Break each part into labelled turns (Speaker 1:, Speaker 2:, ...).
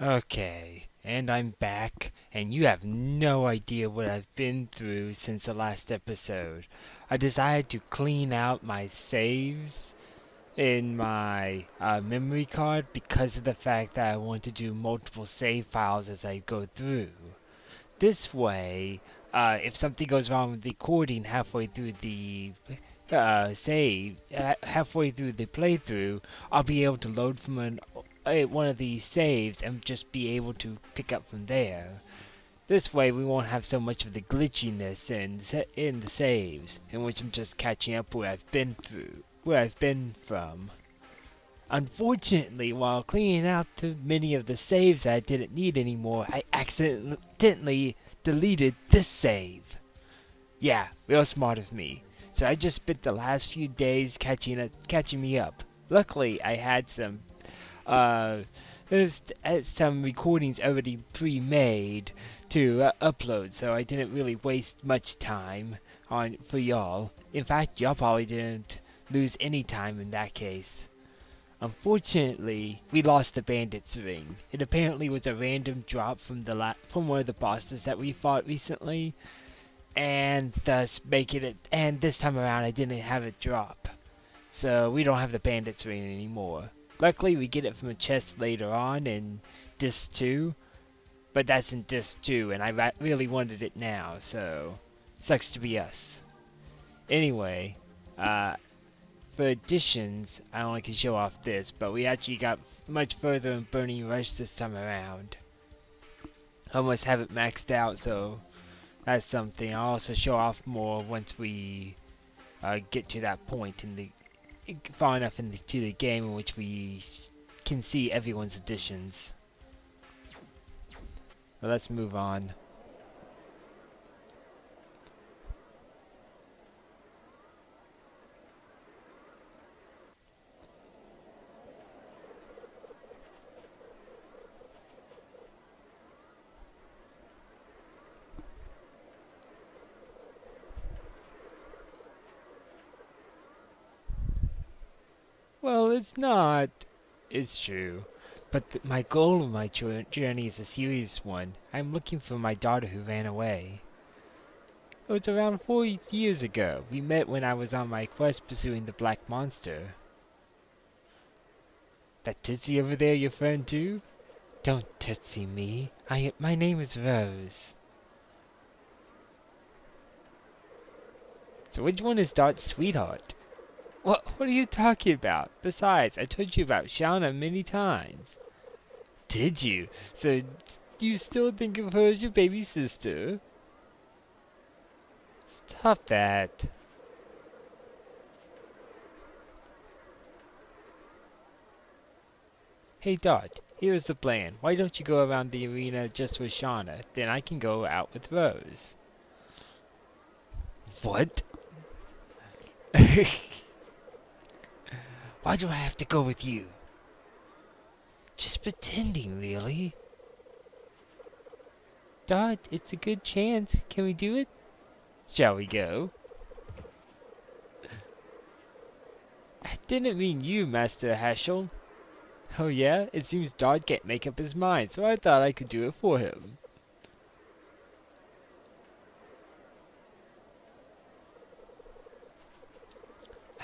Speaker 1: Okay, and I'm back, and you have no idea what I've been through since the last episode. I decided to clean out my saves in my memory card because of the fact that I want to do multiple save files as I go through. This way, if something goes wrong with the recording halfway through the halfway through the playthrough, I'll be able to load from one of these saves and just be able to pick up from there. This way, we won't have so much of the glitchiness in the saves, in which I'm just catching up where I've been from. Unfortunately, while cleaning out too many of the saves that I didn't need anymore, I accidentally deleted this save. Yeah, real smart of me. So I just spent the last few days catching me up. Luckily, I had uh, some recordings already pre-made to upload, so I didn't really waste much time on for y'all. In fact, y'all probably didn't lose any time in that case. Unfortunately, we lost the bandit's ring. It apparently was a random drop from from one of the bosses that we fought recently, and thus making it. And this time around, I didn't have it drop, so we don't have the bandit's ring anymore. Luckily, we get it from a chest later on in Disc 2, but that's in Disc 2, and I really wanted it now, so sucks to be us. Anyway, for additions, I only can show off this, but we actually got much further in Burning Rush this time around. Almost have it maxed out, so that's something. I'll also show off more once we get to that point in the far enough into the game in which we can see everyone's additions. Well, let's move on. Well, it's not. It's true. But my goal of my journey is a serious one. I'm looking for my daughter who ran away. It was around 4 years ago. We met when I was on my quest pursuing the Black Monster. That Tootsie over there your friend too? Don't Tootsie me. My name is Rose. So which one is Dart's sweetheart? What are you talking about? Besides, I told you about Shauna many times. Did you? So you still think of her as your baby sister? Stop that. Hey Dot, here's the plan. Why don't you go around the arena just with Shauna? Then I can go out with Rose. What? Why do I have to go with you? Just pretending, really. Dot, it's a good chance. Can we do it? Shall we go? I didn't mean you, Master Haschel. Oh yeah? It seems Dot can't make up his mind, so I thought I could do it for him.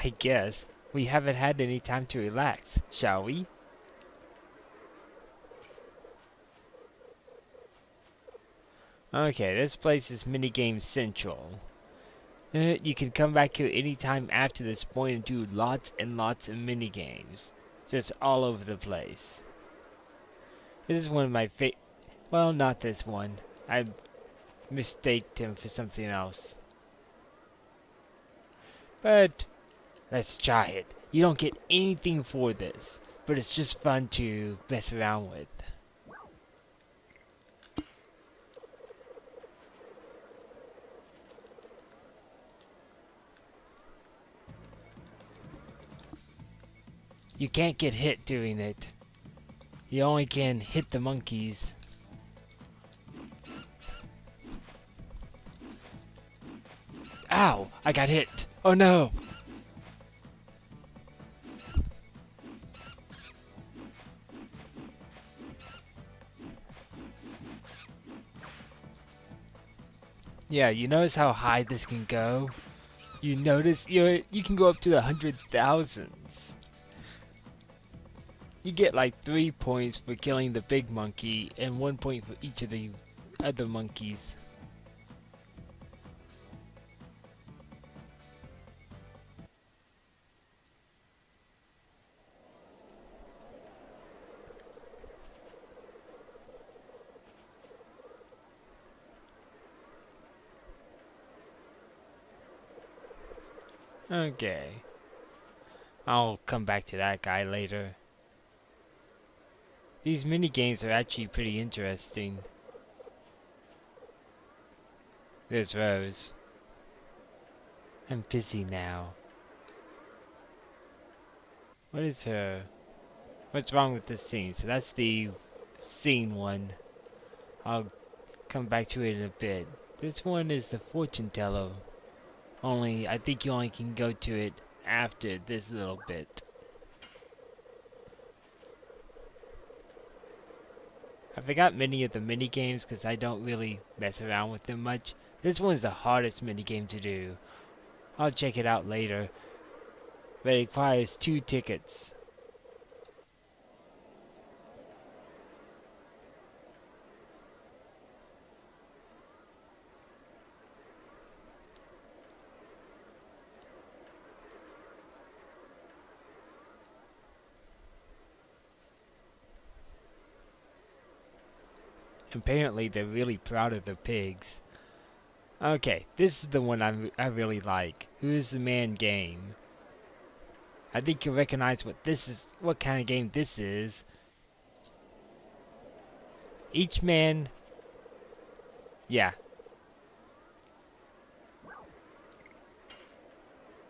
Speaker 1: I guess. We haven't had any time to relax, shall we? Okay, this place is minigame central. You can come back here anytime after this point and do lots and lots of minigames. Just all over the place. This is one of my well, not this one. I mistaked him for something else. But let's try it. You don't get anything for this, but it's just fun to mess around with. You can't get hit doing it. You only can hit the monkeys. Ow! I got hit! Oh no! Yeah, you notice how high this can go? You notice you can go up to the 100,000s. You get like 3 points for killing the big monkey and 1 point for each of the other monkeys. Okay. I'll come back to that guy later. These mini games are actually pretty interesting. There's Rose. I'm busy now. What is her? What's wrong with this scene? So that's the scene one. I'll come back to it in a bit. This one is the fortune teller. Only, I think you only can go to it after this little bit. I forgot many of the mini games because I don't really mess around with them much. This one's the hardest mini game to do. I'll check it out later. But it requires 2 tickets. Apparently they're really proud of their pigs. Okay, this is the one I really like. Who's the Man game. I think you'll recognize what kind of game this is. Each man, yeah.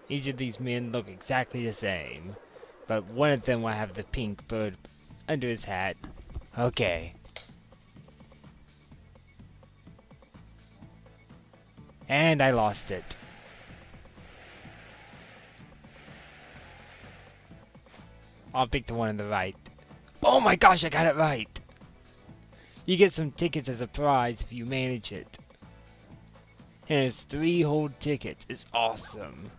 Speaker 1: Each of these men look exactly the same. But one of them will have the pink bird under his hat. Okay. And I lost it. I'll pick the one on the right. Oh my gosh, I got it right! You get some tickets as a prize if you manage it. And it's 3 whole tickets. It's awesome.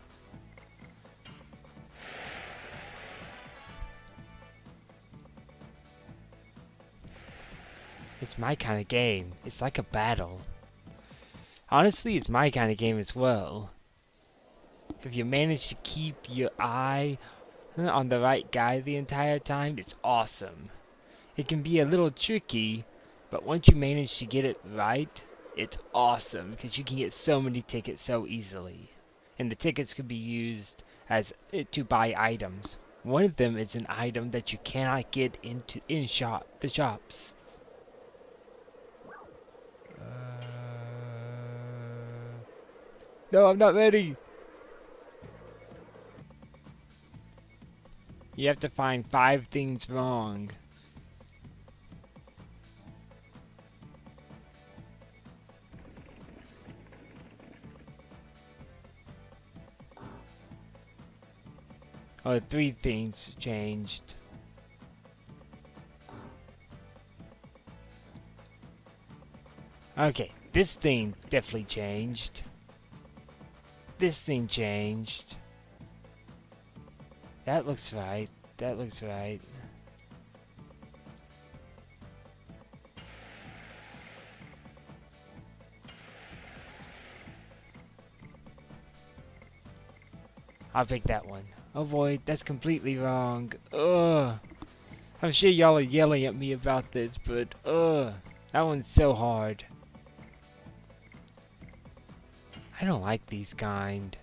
Speaker 1: It's my kind of game. It's like a battle. Honestly, it's my kind of game as well. If you manage to keep your eye on the right guy the entire time, it's awesome. It can be a little tricky, but once you manage to get it right, it's awesome because you can get so many tickets so easily. And the tickets can be used as to buy items. One of them is an item that you cannot get in the shops. No, I'm not ready. You have to find 5 things wrong. Oh, 3 things changed. Okay, this thing definitely changed. This thing changed. That looks right. That looks right. I'll pick that one. Oh boy, that's completely wrong. Ugh. I'm sure y'all are yelling at me about this, but that one's so hard. I don't like these kind.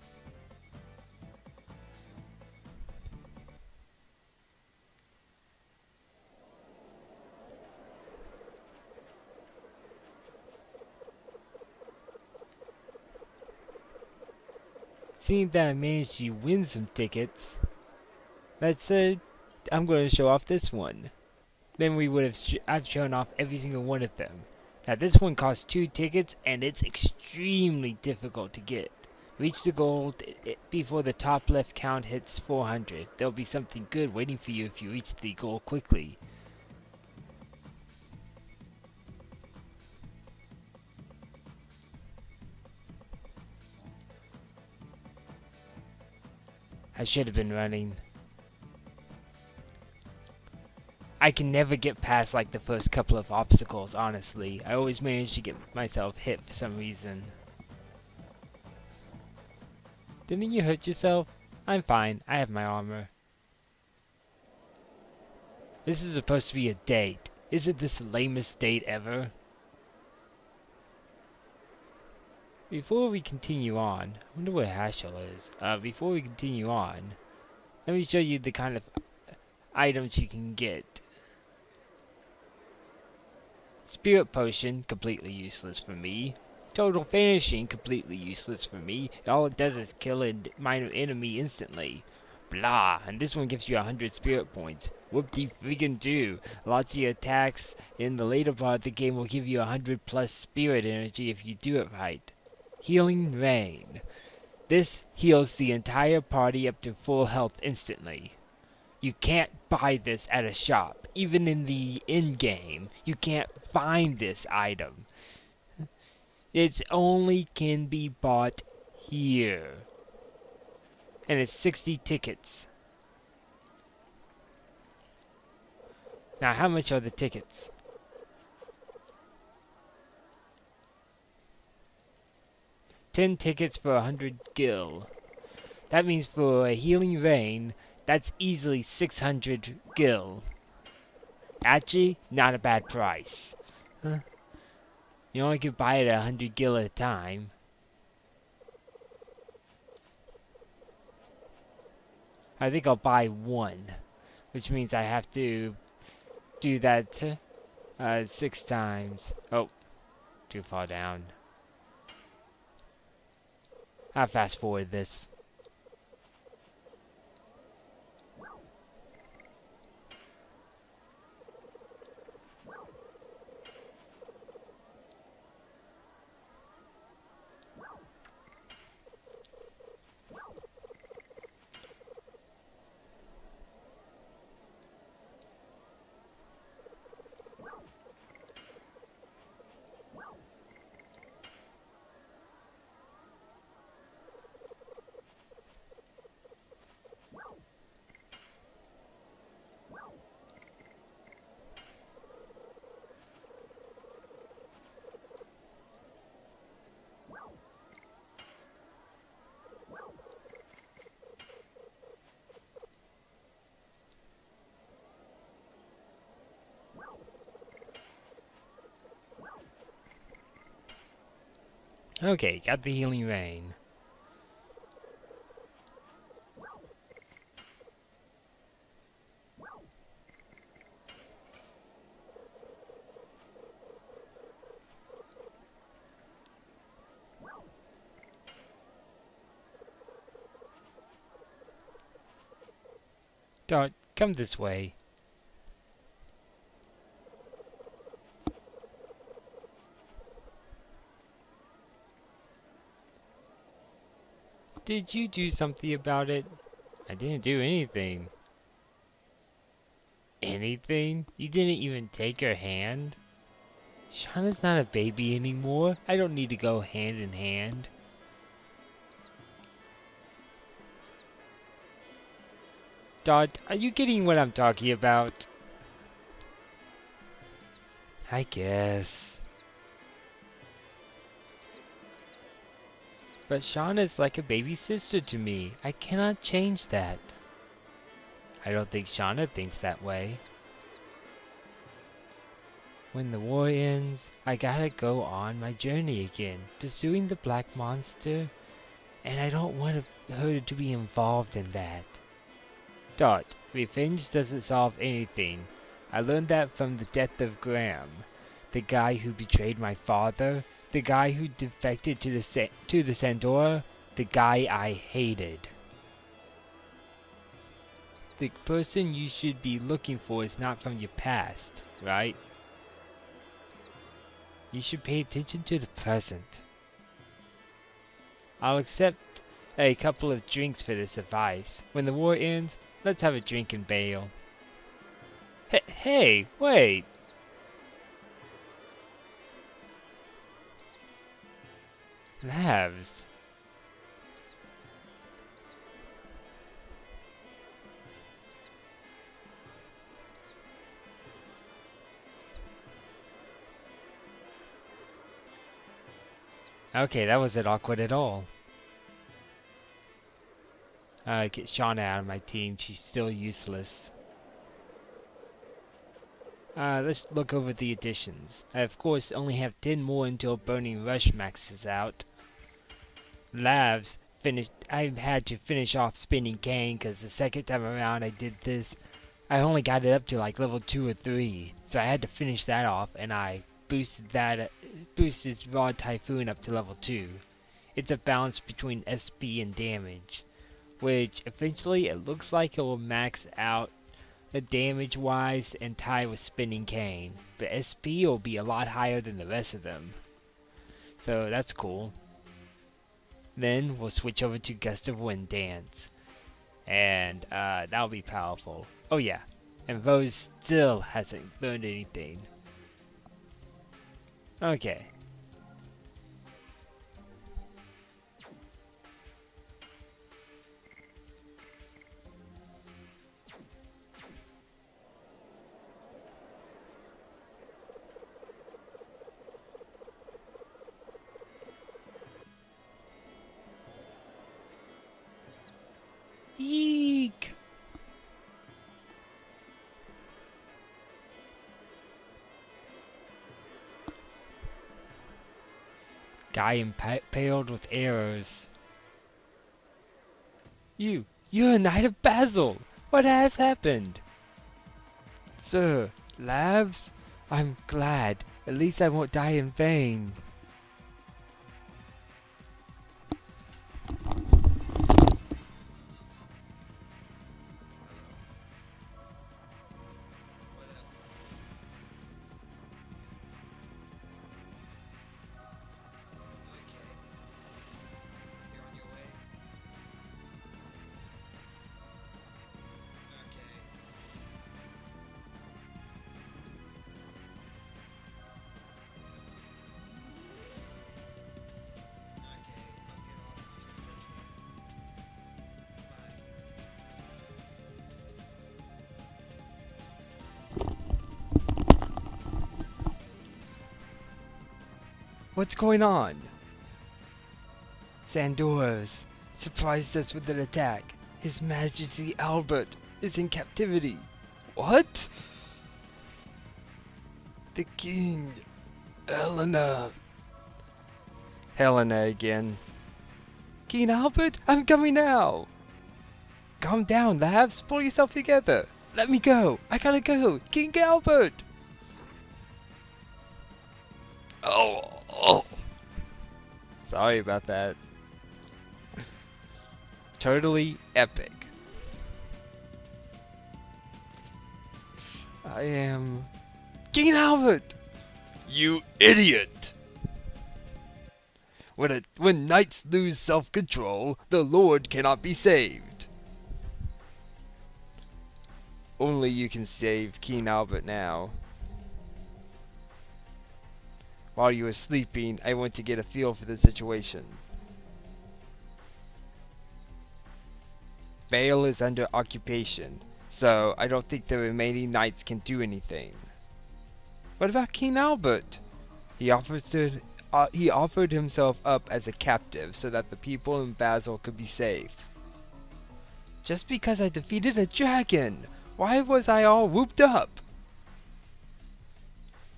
Speaker 1: Seeing that I managed to win some tickets, I'm going to show off this one. Then we would have I've shown off every single one of them. Now this one costs 2 tickets and it's extremely difficult to get. Reach the goal before the top left count hits 400. There'll be something good waiting for you if you reach the goal quickly. should have been running. I can never get past like the first couple of obstacles, honestly. I always manage to get myself hit for some reason. Didn't you hurt yourself? I'm fine. I have my armor. This is supposed to be a date. Isn't this the lamest date ever? Before we continue on, I wonder where Hashel is. Before we continue on, let me show you the kind of items you can get. Spirit Potion, completely useless for me. Total Vanishing, completely useless for me. All it does is kill a minor enemy instantly. Blah, and this one gives you 100 spirit points. Whoop-de-freaking do. Lots of your attacks in the later part of the game will give you 100 plus spirit energy if you do it right. Healing Rain. This heals the entire party up to full health instantly. You can't buy this at a shop. Even in the in-game, you can't find this item. It only can be bought here. And it's 60 tickets. Now, how much are the tickets? $10 tickets for 100 gil. That means for a Healing Rain, that's easily 600 gil. Actually, not a bad price. Huh? You only can buy it at 100 gil at a time. I think I'll buy one, which means I have to do that 6 times. Oh, too far down. I'll fast forward this. Okay, got the Healing Rain. Dot, come this way. Did you do something about it? I didn't do anything. Anything? You didn't even take her hand? Shauna's not a baby anymore. I don't need to go hand in hand. Dot, are you getting what I'm talking about? I guess. But Shauna's like a baby sister to me. I cannot change that. I don't think Shauna thinks that way. When the war ends, I gotta go on my journey again, pursuing the black monster, and I don't want her to be involved in that. Dot, revenge doesn't solve anything. I learned that from the death of Graham, the guy who betrayed my father, the guy who defected to the Sandora, the guy I hated. The person you should be looking for is not from your past, right? You should pay attention to the present. I'll accept a couple of drinks for this advice. When the war ends, let's have a drink and bail. Hey, wait! Lavs. Okay, that wasn't awkward at all. Get Shauna out of my team. She's still useless. Let's look over the additions. I, of course, only have 10 more until Burning Rush maxes out. Labs finished. I had to finish off Spinning Cane because the second time around I did this, I only got it up to like level 2 or 3. So I had to finish that off, and I boosted Raw Typhoon up to level 2. It's a balance between SP and damage, which eventually it looks like it will max out the damage wise and tie with Spinning Cane, but SP will be a lot higher than the rest of them. So that's cool. Then we'll switch over to Gust of Wind Dance, and that'll be powerful. Oh yeah, and Rose still hasn't learned anything. Okay. Yeek! Guy impaled with arrows. You're a Knight of Basil! What has happened? Sir, Labs? I'm glad. At least I won't die in vain. What's going on? Sandoras surprised us with an attack. His Majesty Albert is in captivity. What? The King. Helena. Helena again. King Albert, I'm coming now. Calm down, Labs. Pull yourself together. Let me go. I gotta go. King Albert. Oh. Sorry about that. Totally epic. I am King Albert. You idiot! When knights lose self-control, the Lord cannot be saved. Only you can save King Albert now. While you were sleeping, I went to get a feel for the situation. Vale is under occupation, so I don't think the remaining knights can do anything. What about King Albert? He offered himself up as a captive so that the people in Basel could be safe. Just because I defeated a dragon! Why was I all whooped up?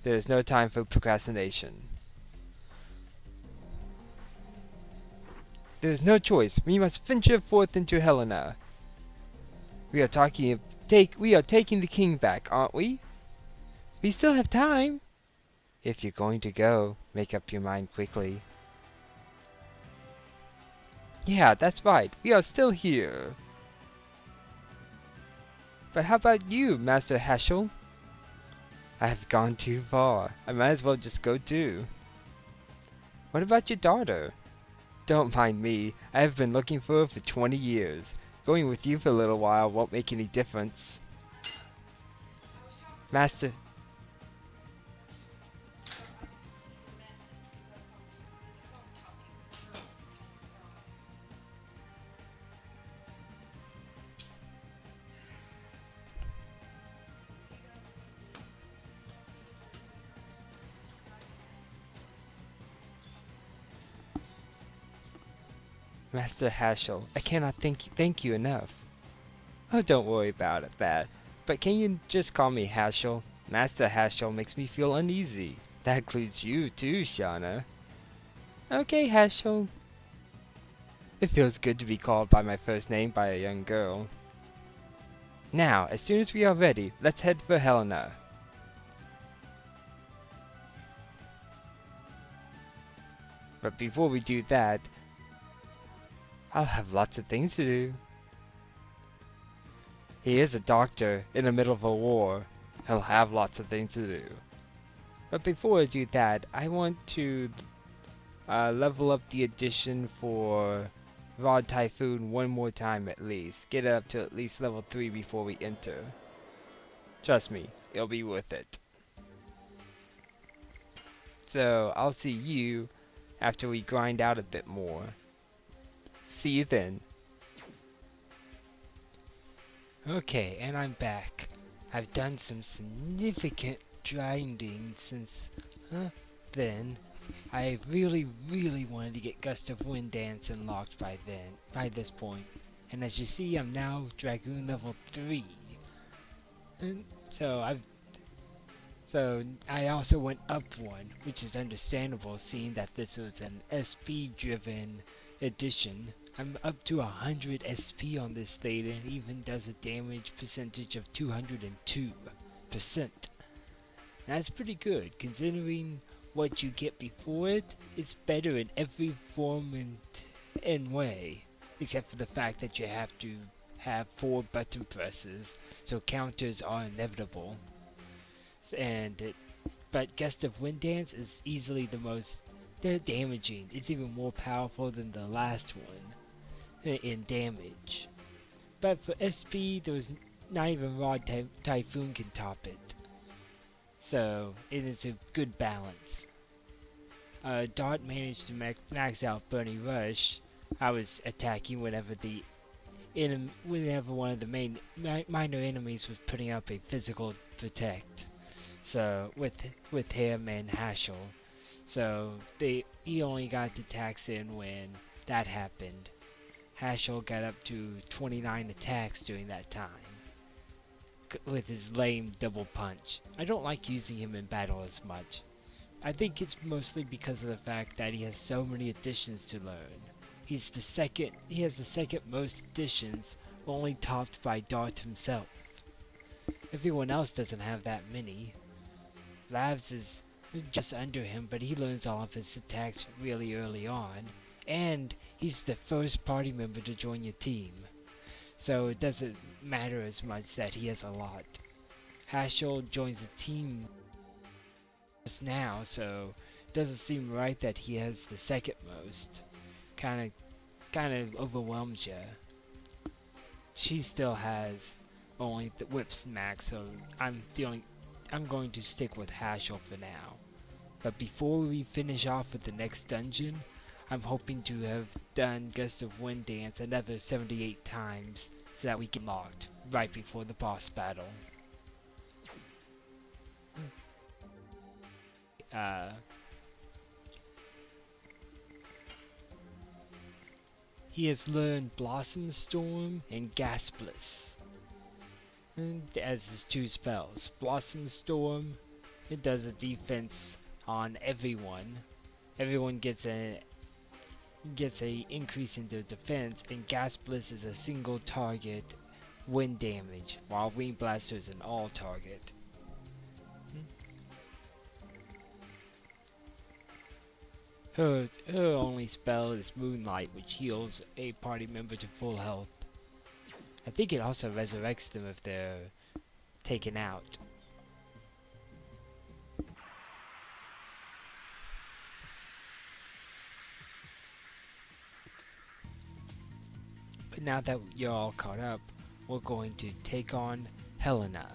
Speaker 1: There is no time for procrastination. There is no choice. We must venture forth into Helena. We are taking the king back, aren't we? We still have time. If you're going to go, make up your mind quickly. Yeah, that's right. We are still here. But how about you, Master Heschel? I have gone too far. I might as well just go too. What about your daughter? Don't mind me. I have been looking for her for 20 years. Going with you for a little while won't make any difference. Master... Master Haschel, I cannot thank you enough. Oh, don't worry about that. But can you just call me Haschel? Master Haschel makes me feel uneasy. That includes you too, Shauna. Okay, Haschel. It feels good to be called by my first name by a young girl. Now, as soon as we are ready, let's head for Helena. But before we do that, I'll have lots of things to do. He is a doctor in the middle of a war. He'll have lots of things to do. But before I do that, I want to level up the edition for Rod Typhoon one more time at least. Get it up to at least level 3 before we enter. Trust me, it'll be worth it. So, I'll see you after we grind out a bit more. See you then. Okay, and I'm back. I've done some significant grinding since then. I really wanted to get Gust of Wind Dance unlocked by this point. And as you see, I'm now Dragoon level 3. And so I also went up one, which is understandable seeing that this was an SP driven edition. I'm up to 100 SP on this thing, and it even does a damage percentage of 202%. That's pretty good, considering what you get before it. It's better in every form and way, except for the fact that you have to have 4 button presses, so counters are inevitable. But Gust of Wind Dance is easily the most damaging. It's even more powerful than the last one in damage. But for SP, there was not even Rod Typhoon can top it. So it is a good balance. Dart managed to max out Bernie Rush. I was attacking whenever one of the minor enemies was putting up a physical protect. So with him and Haschel, so he only got the attacks in when that happened. Haschel got up to 29 attacks during that time with his lame double punch. I don't like using him in battle as much. I think it's mostly because of the fact that he has so many additions to learn. He has the second most additions, only topped by Dart himself. Everyone else doesn't have that many. Lavs is just under him, but he learns all of his attacks really early on, and he's the first party member to join your team. So it doesn't matter as much that he has a lot. Haschel joins the team just now, so it doesn't seem right that he has the second most. Kind of overwhelms you. She still has only the whips max, so I'm going to stick with Haschel for now. But before we finish off with the next dungeon, I'm hoping to have done Gust of Wind Dance another 78 times so that we get locked right before the boss battle. He has learned Blossom Storm and Gas Bliss as his 2 spells. Blossom Storm, it does a defense on everyone. Everyone gets a increase in their defense, and Gas Bliss is a single target wind damage, while Wing Blaster is an all target. Her only spell is Moonlight, which heals a party member to full health. I think it also resurrects them if they're taken out. But now that you're all caught up, we're going to take on Helena.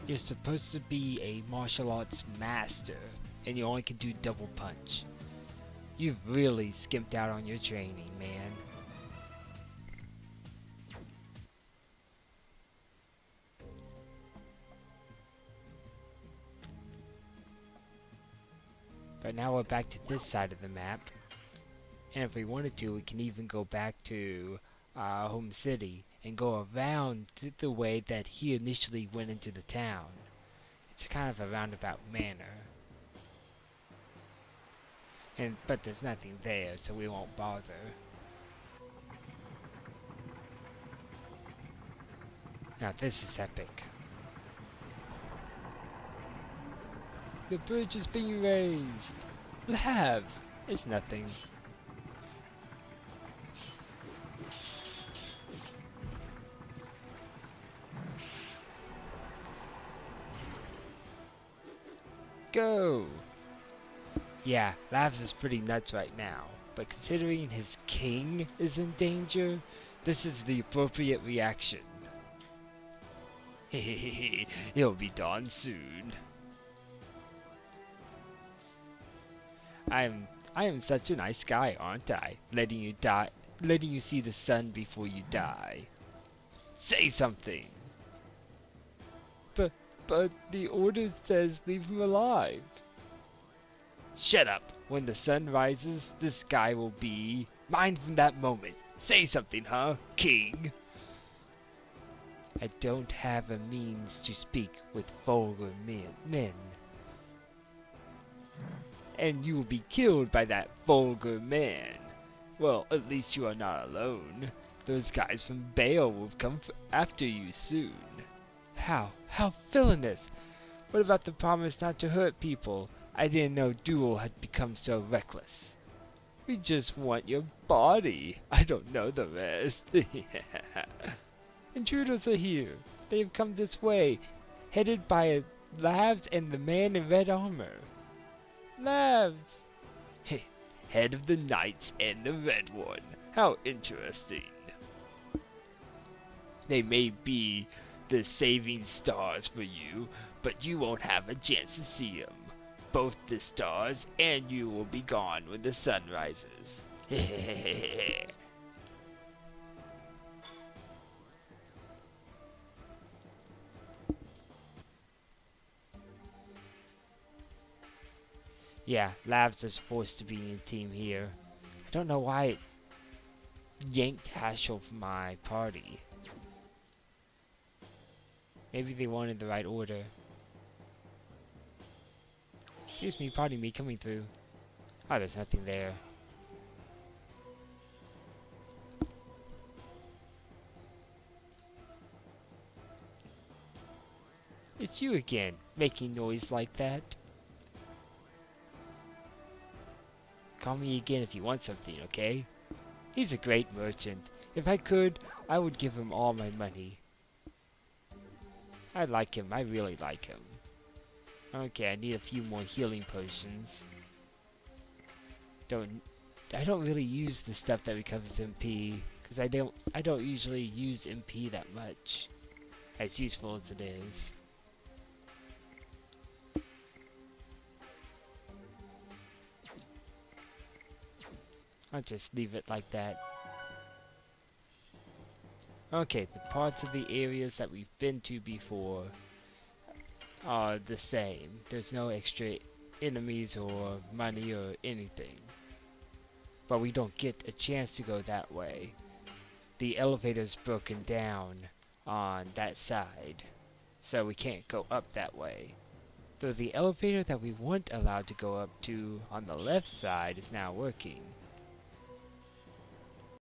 Speaker 1: You're supposed to be a martial arts master, and you only can do double punch. You've really skimped out on your training, man. But now we're back to this side of the map. And if we wanted to, we can even go back to home city and go around the way that he initially went into the town. It's kind of a roundabout manner. But there's nothing there, so we won't bother. Now this is epic. The bridge is being raised. Labs! It's nothing. Go! Yeah, Labs is pretty nuts right now, but considering his king is in danger, this is the appropriate reaction. Hehehe, he'll be done soon. I am such a nice guy, aren't I? Letting you see the sun before you die. Say something! But the order says leave him alive. Shut up! When the sun rises, this guy will be mine from that moment. Say something, huh, king? I don't have a means to speak with vulgar men. And you will be killed by that vulgar man. Well, at least you are not alone. Those guys from Bale will come after you soon. How villainous! What about the promise not to hurt people? I didn't know Duel had become so reckless. We just want your body. I don't know the rest. Intruders are here. They have come this way, headed by Labs and the man in red armor. Labs! Head of the Knights and the Red One. How interesting. They may be the saving stars for you, but you won't have a chance to see them. Both the stars and you will be gone when the sun rises. Yeah, Labs is forced to be in team here. I don't know why it yanked Hashel from my party. Maybe they wanted the right order. Excuse me, pardon me, coming through. Oh, there's nothing there. It's you again, making noise like that. Call me again if you want something, okay? He's a great merchant. If I could, I would give him all my money. I like him, I really like him. Okay, I need a few more healing potions. I don't really use the stuff that recovers MP, because I don't usually use MP that much, as useful as it is. I'll just leave it like that. Okay, the parts of the areas that we've been to before are the same. There's no extra enemies or money or anything. But we don't get a chance to go that way. The elevator's broken down on that side, so we can't go up that way. So the elevator that we weren't allowed to go up to on the left side is now working.